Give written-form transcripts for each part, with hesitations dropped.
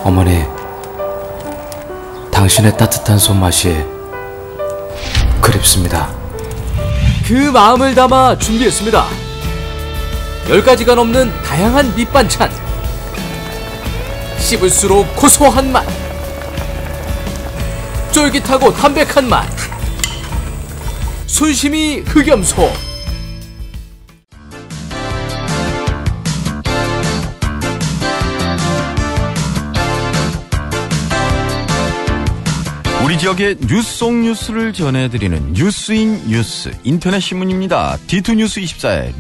어머니, 당신의 따뜻한 손맛이 그립습니다. 그 마음을 담아 준비했습니다. 10가지가 넘는 다양한 밑반찬, 씹을수록 고소한 맛, 쫄깃하고 담백한 맛, 순심이 흑염소. 우리 지역의 뉴스 속 뉴스를 전해드리는 뉴스인 뉴스 인터넷 신문입니다. D2뉴스24의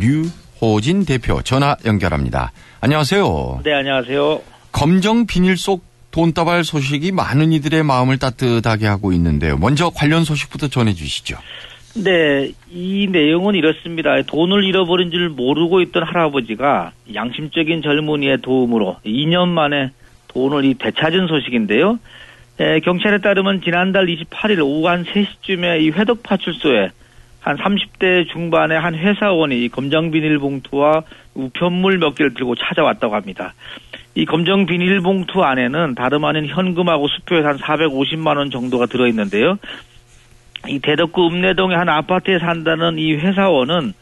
류호진 대표 전화 연결합니다. 안녕하세요. 네, 안녕하세요. 검정 비닐 속 돈다발 소식이 많은 이들의 마음을 따뜻하게 하고 있는데요. 먼저 관련 소식부터 전해주시죠. 네, 이 내용은 이렇습니다. 돈을 잃어버린 줄 모르고 있던 할아버지가 양심적인 젊은이의 도움으로 2년 만에 돈을 되찾은 소식인데요. 경찰에 따르면 지난달 28일 오후 한 3시쯤에 이 회덕파출소에 한 30대 중반의 한 회사원이 이 검정 비닐봉투와 우편물 몇 개를 들고 찾아왔다고 합니다. 이 검정 비닐봉투 안에는 다름 아닌 현금하고 수표에서 한 450만 원 정도가 들어있는데요. 이 대덕구 읍내동의 한 아파트에 산다는 이 회사원은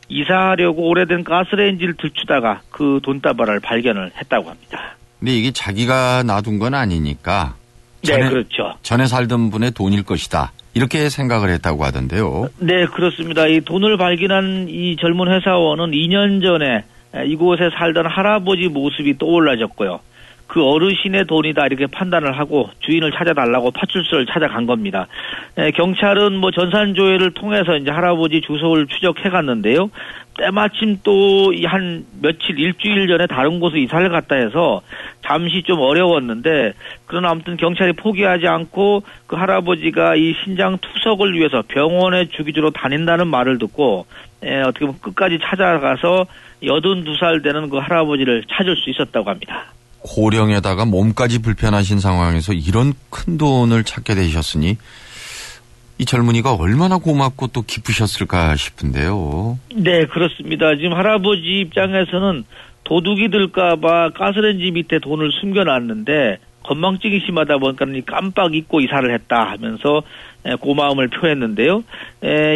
이사하려고 오래된 가스레인지를 들추다가 그 돈다발을 발견을 했다고 합니다. 근데 이게 자기가 놔둔 건 아니니까 네, 그렇죠. 전에 살던 분의 돈일 것이다. 이렇게 생각을 했다고 하던데요. 네, 그렇습니다. 이 돈을 발견한 이 젊은 회사원은 2년 전에 이곳에 살던 할아버지 모습이 떠올라졌고요. 그 어르신의 돈이다 이렇게 판단을 하고 주인을 찾아달라고 파출소를 찾아간 겁니다. 경찰은 뭐 전산조회를 통해서 이제 할아버지 주소를 추적해 갔는데요. 때마침 또 한 며칠 일주일 전에 다른 곳에 이사를 갔다 해서 잠시 좀 어려웠는데 그러나 아무튼 경찰이 포기하지 않고 그 할아버지가 이 신장 투석을 위해서 병원에 주기적으로 다닌다는 말을 듣고 어떻게 보면 끝까지 찾아가서 82살 되는 그 할아버지를 찾을 수 있었다고 합니다. 고령에다가 몸까지 불편하신 상황에서 이런 큰 돈을 찾게 되셨으니 이 젊은이가 얼마나 고맙고 또 기쁘셨을까 싶은데요. 네, 그렇습니다. 지금 할아버지 입장에서는 도둑이 들까봐 가스레인지 밑에 돈을 숨겨놨는데 건망증이 심하다 보니까 깜빡 잊고 이사를 했다 하면서 고마움을 표했는데요.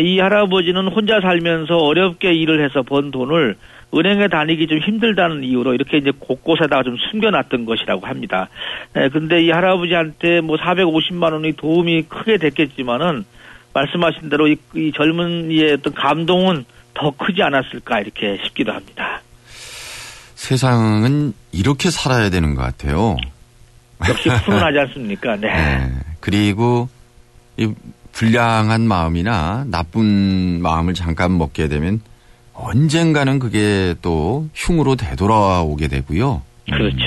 이 할아버지는 혼자 살면서 어렵게 일을 해서 번 돈을 은행에 다니기 좀 힘들다는 이유로 이렇게 이제 곳곳에다가 좀 숨겨놨던 것이라고 합니다. 근데 이 할아버지한테 뭐 450만 원이 도움이 크게 됐겠지만은 말씀하신 대로 이 젊은이의 어떤 감동은 더 크지 않았을까 이렇게 싶기도 합니다. 세상은 이렇게 살아야 되는 것 같아요. 역시 훈훈하지 않습니까? 네. 네. 그리고 이 불량한 마음이나 나쁜 마음을 잠깐 먹게 되면 언젠가는 그게 또 흉으로 되돌아오게 되고요. 그렇죠.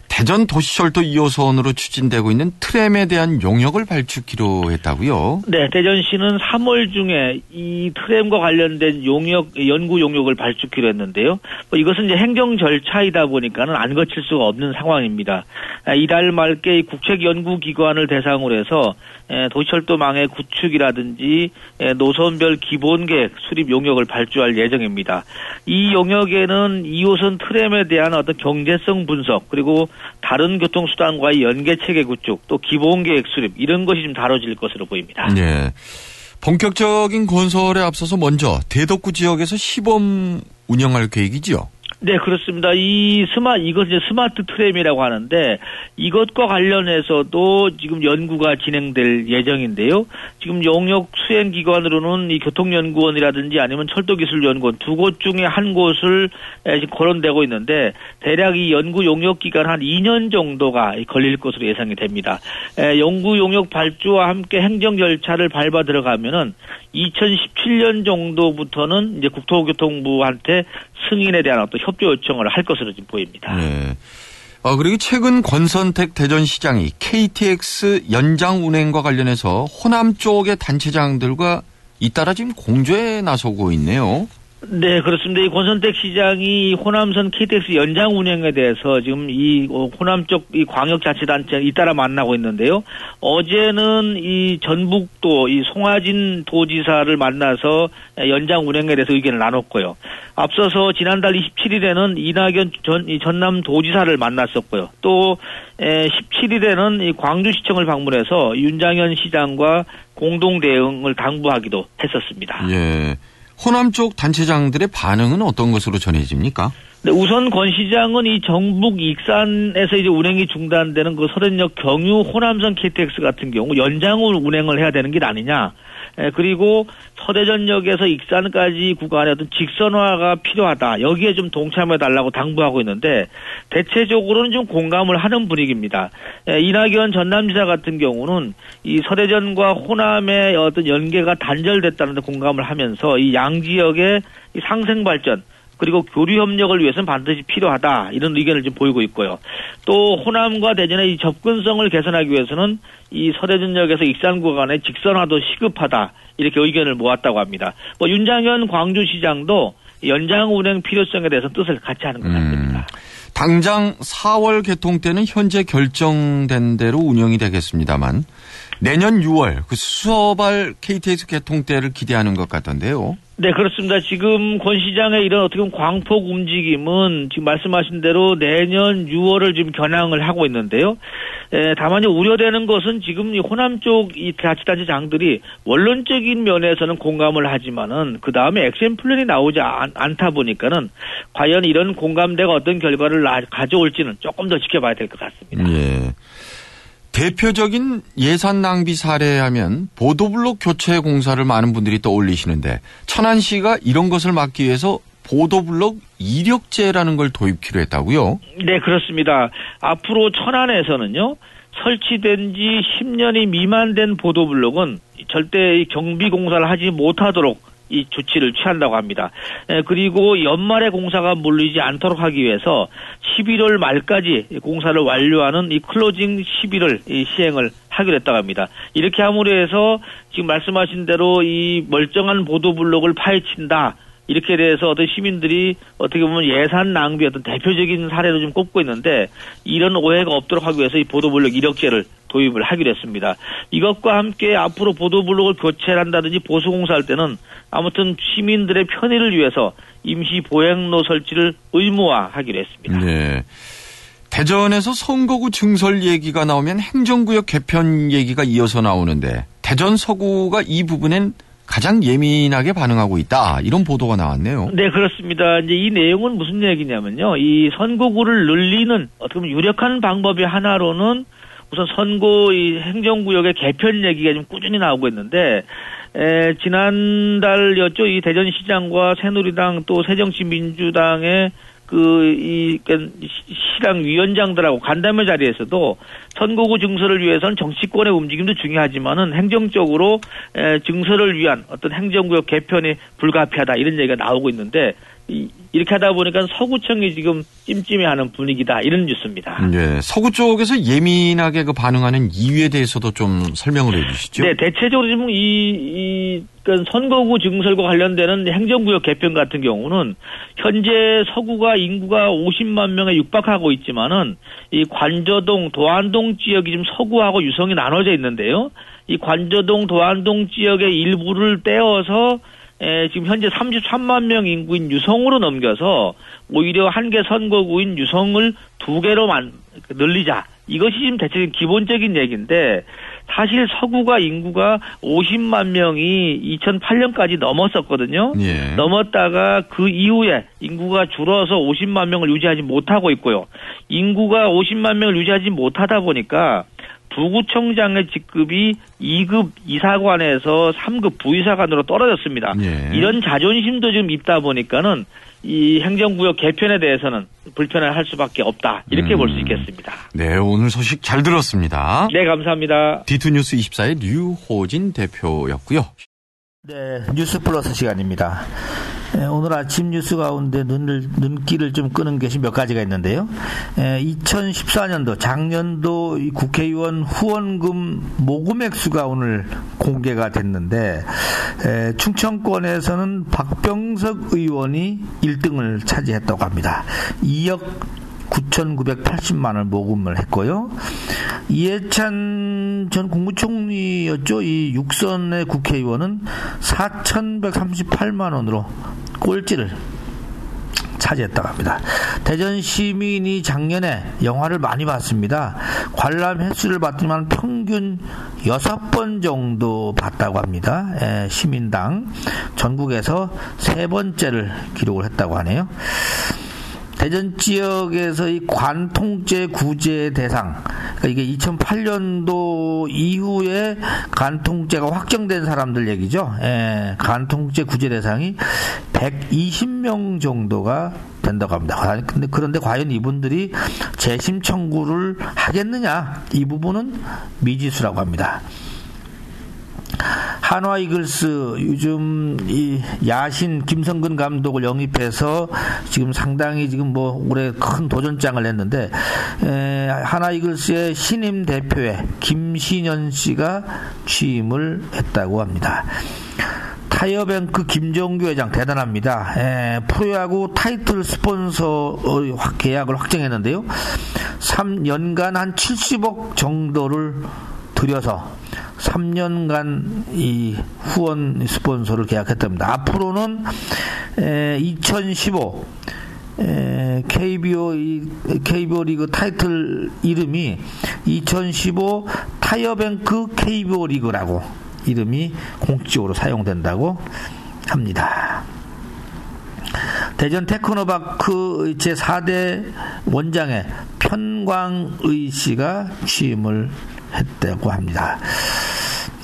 대전 도시철도 2호선으로 추진되고 있는 트램에 대한 용역을 발주키로 했다고요? 네, 대전시는 3월 중에 이 트램과 관련된 연구 용역을 발주키로 했는데요. 이것은 이제 행정 절차이다 보니까는 안 거칠 수가 없는 상황입니다. 이달 말께 국책연구기관을 대상으로 해서 도시철도망의 구축이라든지 노선별 기본계획 수립 용역을 발주할 예정입니다. 이 용역에는 2호선 트램에 대한 어떤 경제성 분석 그리고 다른 교통수단과의 연계체계 구축 또 기본계획 수립 이런 것이 좀 다뤄질 것으로 보입니다. 네. 본격적인 건설에 앞서서 먼저 대덕구 지역에서 시범 운영할 계획이지요? 네, 그렇습니다. 이것 이제 스마트 트램이라고 하는데 이것과 관련해서도 지금 연구가 진행될 예정인데요. 지금 용역 수행 기관으로는 이 교통연구원이라든지 아니면 철도기술연구원 두 곳 중에 한 곳을 지금 거론되고 있는데 대략 이 연구 용역 기간 한 2년 정도가 걸릴 것으로 예상이 됩니다. 연구 용역 발주와 함께 행정 절차를 밟아 들어가면은 2017년 정도부터는 이제 국토교통부한테 승인에 대한 어떤 협조 요청을 할 것으로 지금 보입니다. 네. 그리고 최근 권선택 대전시장이 KTX 연장 운행과 관련해서 호남 쪽의 단체장들과 잇따라 지금 공조에 나서고 있네요. 네, 그렇습니다. 이 권선택 시장이 호남선 KTX 연장 운행에 대해서 지금 이 호남 쪽 이 광역자치단체 잇따라 만나고 있는데요. 어제는 이 전북도 이 송하진 도지사를 만나서 연장 운행에 대해서 의견을 나눴고요. 앞서서 지난달 27일에는 이낙연 전남 도지사를 만났었고요. 또 17일에는 이 광주시청을 방문해서 윤장현 시장과 공동 대응을 당부하기도 했었습니다. 예. 호남 쪽 단체장들의 반응은 어떤 것으로 전해집니까? 네, 우선 권 시장은 이 정북 익산에서 이제 운행이 중단되는 그 서대전역 경유 호남선 KTX 같은 경우 연장을 운행을 해야 되는 게 아니냐. 그리고 서대전역에서 익산까지 구간에 어떤 직선화가 필요하다. 여기에 좀 동참해달라고 당부하고 있는데 대체적으로는 좀 공감을 하는 분위기입니다. 이낙연 전남지사 같은 경우는 이 서대전과 호남의 어떤 연계가 단절됐다는 데 공감을 하면서 이 양 지역의 이 상생 발전 그리고 교류 협력을 위해서는 반드시 필요하다. 이런 의견을 좀 보이고 있고요. 또 호남과 대전의 이 접근성을 개선하기 위해서는 이 서대전역에서 익산 구간의 직선화도 시급하다. 이렇게 의견을 모았다고 합니다. 윤장현 광주시장도 연장 운행 필요성에 대해서 뜻을 같이 하는 것 같습니다. 당장 4월 개통 때는 현재 결정된 대로 운영이 되겠습니다만 내년 6월 그 수서발 KTX 개통 때를 기대하는 것 같던데요. 네, 그렇습니다. 지금 권 시장의 이런 어떻게 보면 광폭 움직임은 지금 말씀하신 대로 내년 6월을 지금 겨냥을 하고 있는데요. 다만 우려되는 것은 지금 이 호남 쪽 이 자치단체장들이 원론적인 면에서는 공감을 하지만은 그 다음에 액션 플랜이 나오지 않다 보니까는 과연 이런 공감대가 어떤 결과를 가져올지는 조금 더 지켜봐야 될 것 같습니다. 예. 대표적인 예산 낭비 사례하면 보도블록 교체 공사를 많은 분들이 떠올리시는데 천안시가 이런 것을 막기 위해서 보도블록 이력제라는 걸 도입키로 했다고요? 네, 그렇습니다. 앞으로 천안에서는요. 설치된 지 10년이 미만된 보도블록은 절대 경비 공사를 하지 못하도록 이 조치를 취한다고 합니다. 그리고 연말에 공사가 몰리지 않도록 하기 위해서 11월 말까지 공사를 완료하는 이 클로징 11을 시행을 하기로 했다고 합니다. 이렇게 함으로 해서 지금 말씀하신 대로 이 멀쩡한 보도블록을 파헤친다. 이렇게 대해서 어떤 시민들이 어떻게 보면 예산 낭비 어떤 대표적인 사례로 좀 꼽고 있는데 이런 오해가 없도록 하기 위해서 이 보도블록 이력제를 도입을 하기로 했습니다. 이것과 함께 앞으로 보도블록을 교체를 한다든지 보수공사할 때는 아무튼 시민들의 편의를 위해서 임시 보행로 설치를 의무화하기로 했습니다. 네. 대전에서 선거구 증설 얘기가 나오면 행정구역 개편 얘기가 이어서 나오는데 대전 서구가 이 부분엔 가장 예민하게 반응하고 있다. 이런 보도가 나왔네요. 네, 그렇습니다. 이제 이 내용은 무슨 얘기냐면요. 이 선거구를 늘리는 어떻게 보면 유력한 방법의 하나로는 우선 선거 이 행정구역의 개편 얘기가 좀 꾸준히 나오고 있는데 지난달이었죠. 이 대전시장과 새누리당 또 새정치민주당의 시당 위원장들하고 간담회 자리에서도 선거구 증설을 위해서는 정치권의 움직임도 중요하지만은 행정적으로 증설을 위한 어떤 행정구역 개편이 불가피하다 이런 얘기가 나오고 있는데 이렇게 하다 보니까 서구청이 지금 찜찜해하는 분위기다 이런 뉴스입니다. 네, 서구 쪽에서 예민하게 그 반응하는 이유에 대해서도 좀 설명을 해주시죠. 네, 대체적으로 지금 그러니까 선거구 증설과 관련되는 행정구역 개편 같은 경우는 현재 서구가 인구가 50만 명에 육박하고 있지만은 이 관저동, 도안동 지역이 지금 서구하고 유성이 나눠져 있는데요. 이 관저동, 도안동 지역의 일부를 떼어서 지금 현재 33만 명 인구인 유성으로 넘겨서 오히려 한 개 선거구인 유성을 두 개로 늘리자. 이것이 지금 대체적인 기본적인 얘기인데 사실 서구가 인구가 50만 명이 2008년까지 넘었었거든요. 예. 넘었다가 그 이후에 인구가 줄어서 50만 명을 유지하지 못하고 있고요. 인구가 50만 명을 유지하지 못하다 보니까 부구청장의 직급이 2급 이사관에서 3급 부이사관으로 떨어졌습니다. 예. 이런 자존심도 좀 있다 보니까는 이 행정구역 개편에 대해서는 불편을 할 수밖에 없다. 이렇게 볼 수 있겠습니다. 네, 오늘 소식 잘 들었습니다. 네, 감사합니다. D2뉴스 24의 류호진 대표였고요. 네, 뉴스 플러스 시간입니다. 오늘 아침 뉴스 가운데 눈길을 좀 끄는 것이 몇 가지가 있는데요. 2014년도 작년도 국회의원 후원금 모금 액수가 오늘 공개가 됐는데 충청권에서는 박병석 의원이 1등을 차지했다고 합니다. 2억 9,980만 원을 모금을 했고요. 이해찬 전 국무총리였죠. 이 6선의 국회의원은 4,138만 원으로 꼴찌를 차지했다고 합니다. 대전 시민이 작년에 영화를 많이 봤습니다. 관람 횟수를 봤지만 평균 6번 정도 봤다고 합니다. 시민당 전국에서 3번째를 기록을 했다고 하네요. 대전 지역에서 이 관통죄 구제 대상, 그러니까 이게 2008년도 이후에 관통죄가 확정된 사람들 얘기죠. 관통죄 구제 대상이 120명 정도가 된다고 합니다. 그런데 과연 이분들이 재심 청구를 하겠느냐? 이 부분은 미지수라고 합니다. 한화 이글스 요즘 이 야신 김성근 감독을 영입해서 지금 상당히 지금 올해 큰 도전장을 냈는데 한화 이글스의 신임 대표에 김신현 씨가 취임을 했다고 합니다. 타이어뱅크 김정규 회장 대단합니다. 프로야구 타이틀 스폰서 계약을 확정했는데요. 3년간 한 70억 정도를 들여서 3년간 이 후원 스폰서를 계약했답니다. 앞으로는 2015 KBO 리그 타이틀 이름이 2015 타이어뱅크 KBO 리그라고 이름이 공식적으로 사용된다고 합니다. 대전 테크노파크 제4대 원장의 편광의 씨가 취임을 했다고 합니다.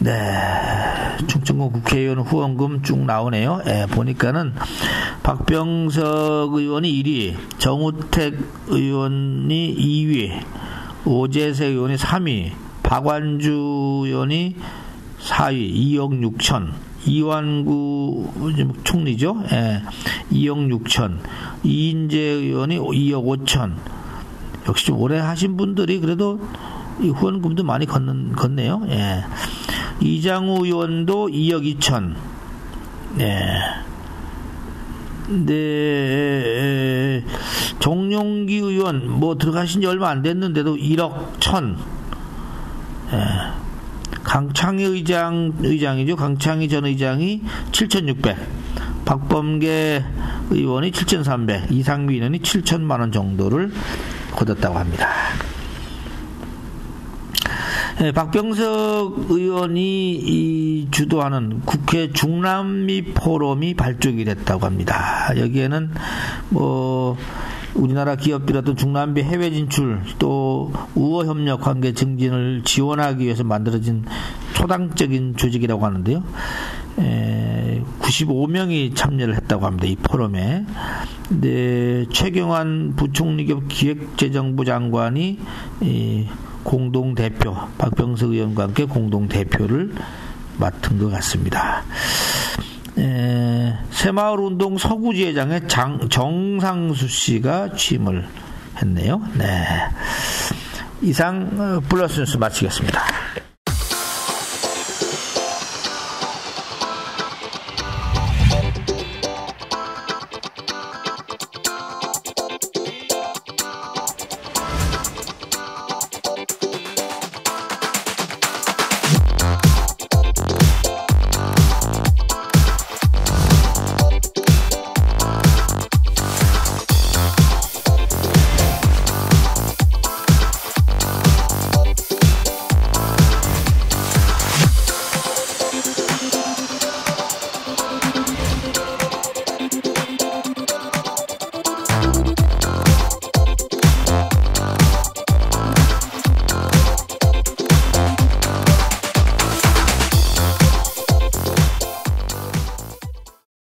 네, 충청권 국회의원 후원금 쭉 나오네요. 보니까는 박병석 의원이 1위, 정우택 의원이 2위, 오재세 의원이 3위, 박완주 의원이 4위, 2억 6천, 이완구 총리죠. 2억 6천, 이인재 의원이 2억 5천. 역시 좀 오래 하신 분들이 그래도 이 후원금도 많이 걷네요. 이장우 의원도 2억 2천. 네. 정용기 의원 들어가신 지 얼마 안 됐는데도 1억 1천. 강창희 의장이죠. 강창희 전 의장이 7,600. 박범계 의원이 7,300. 이상미 의원이 7천만 원 정도를 거뒀다고 합니다. 박병석 의원이 주도하는 국회 중남미 포럼이 발족이 됐다고 합니다. 여기에는 우리나라 기업들의 어떤 중남미 해외 진출 또 우호 협력 관계 증진을 지원하기 위해서 만들어진 초당적인 조직이라고 하는데요. 95명이 참여를 했다고 합니다. 이 포럼에. 네, 최경환 부총리 겸 기획재정부 장관이 공동대표, 박병석 의원과 함께 공동대표를 맡은 것 같습니다. 새마을운동 서구지회장의 정상수 씨가 취임을 했네요. 네. 이상 플러스 뉴스 마치겠습니다.